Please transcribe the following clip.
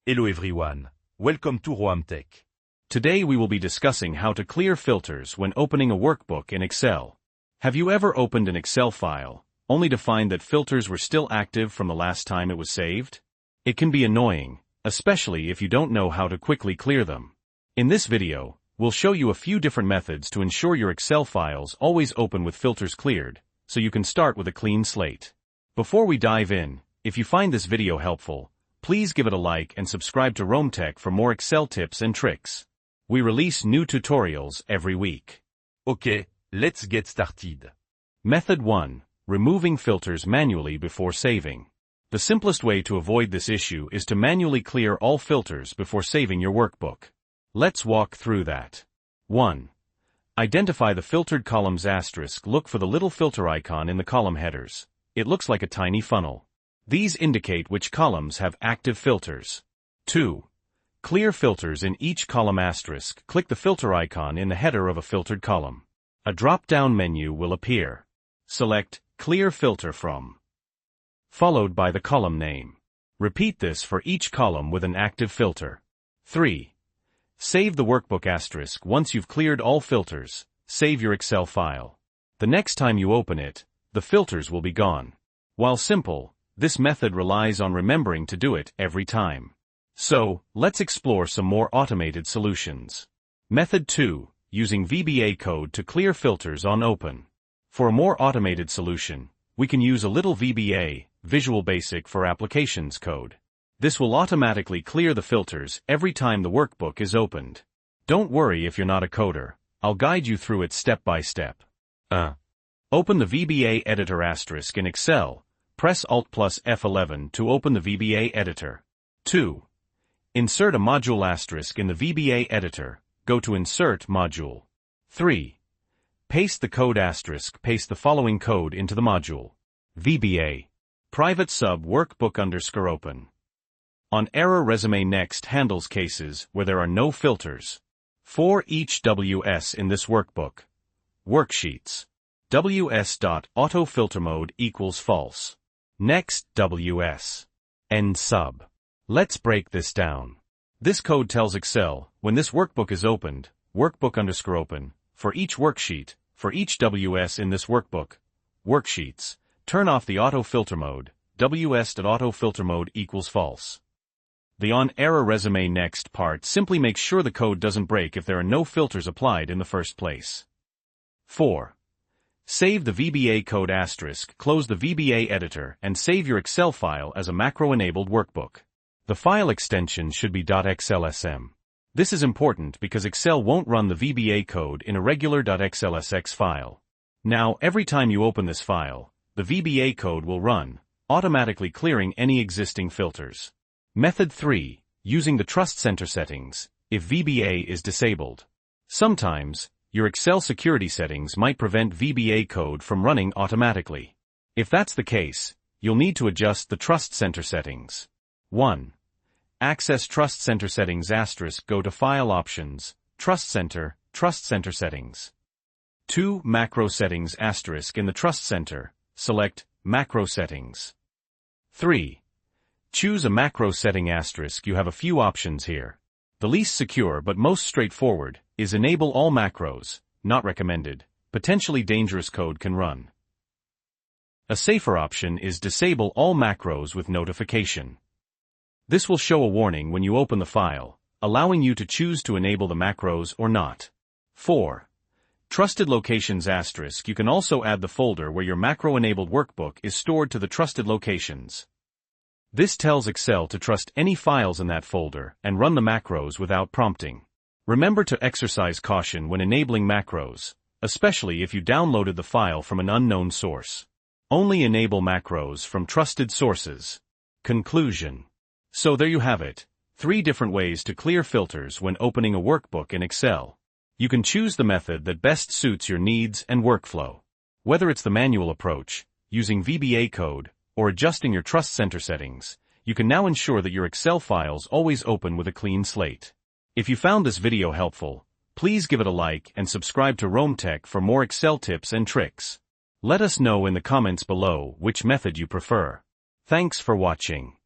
Hello everyone, welcome to Roam Tech. Today we will be discussing how to clear filters when opening a workbook in Excel. Have you ever opened an Excel file, only to find that filters were still active from the last time it was saved? It can be annoying, especially if you don't know how to quickly clear them. In this video, we'll show you a few different methods to ensure your Excel files always open with filters cleared, so you can start with a clean slate. Before we dive in, if you find this video helpful, please give it a like and subscribe to Roam Tech for more Excel tips and tricks. We release new tutorials every week. Okay, let's get started. Method 1. Removing filters manually before saving. The simplest way to avoid this issue is to manually clear all filters before saving your workbook. Let's walk through that. 1. Identify the filtered columns *. Look for the little filter icon in the column headers. It looks like a tiny funnel. These indicate which columns have active filters. 2. Clear filters in each column *. Click the filter icon in the header of a filtered column. A drop-down menu will appear. Select Clear Filter From, followed by the column name. Repeat this for each column with an active filter. 3. Save the workbook *. Once you've cleared all filters, save your Excel file. The next time you open it, the filters will be gone. While simple, this method relies on remembering to do it every time. So, let's explore some more automated solutions. Method 2. Using VBA code to clear filters on open. For a more automated solution, we can use a little VBA, Visual Basic for Applications code. This will automatically clear the filters every time the workbook is opened. Don't worry if you're not a coder, I'll guide you through it step by step. Open the VBA editor * in Excel. Press Alt plus F11 to open the VBA editor. 2. Insert a module * in the VBA editor. Go to Insert Module. 3. Paste the code *. Paste the following code into the module. VBA. Private sub workbook _open. On error resume next handles cases where there are no filters. For each WS in this workbook. Worksheets. WS.AutoFilterMode equals false. Next WS. End sub. Let's break this down. This code tells Excel, when this workbook is opened, workbook _open, for each worksheet, for each WS in this workbook, worksheets, turn off the autofilter mode, WS.AutoFilterMode equals false. The on error resume next part simply makes sure the code doesn't break if there are no filters applied in the first place. 4. Save the VBA code *. Close the VBA editor and save your Excel file as a macro-enabled workbook. The file extension should be .xlsm. This is important because Excel won't run the VBA code in a regular .xlsx file. Now, every time you open this file, the VBA code will run, automatically clearing any existing filters. Method 3. Using the Trust Center settings, if VBA is disabled. Sometimes, your Excel security settings might prevent VBA code from running automatically. If that's the case, you'll need to adjust the Trust Center settings. 1. Access Trust Center settings *. Go to File Options, Trust Center Settings. 2. Macro Settings * in the Trust Center, select Macro Settings. 3. Choose a macro setting *. You have a few options here. The least secure but most straightforward is Enable All Macros, not recommended. Potentially dangerous code can run. A safer option is Disable All Macros with Notification. This will show a warning when you open the file, allowing you to choose to enable the macros or not. 4. Trusted Locations *. You can also add the folder where your macro-enabled workbook is stored to the trusted locations. This tells Excel to trust any files in that folder and run the macros without prompting. Remember to exercise caution when enabling macros, especially if you downloaded the file from an unknown source. Only enable macros from trusted sources. Conclusion. So there you have it, 3 different ways to clear filters when opening a workbook in Excel. You can choose the method that best suits your needs and workflow. Whether it's the manual approach, using VBA code, or adjusting your Trust Center settings, you can now ensure that your Excel files always open with a clean slate. If you found this video helpful, please give it a like and subscribe to Roam Tech for more Excel tips and tricks. Let us know in the comments below which method you prefer. Thanks for watching.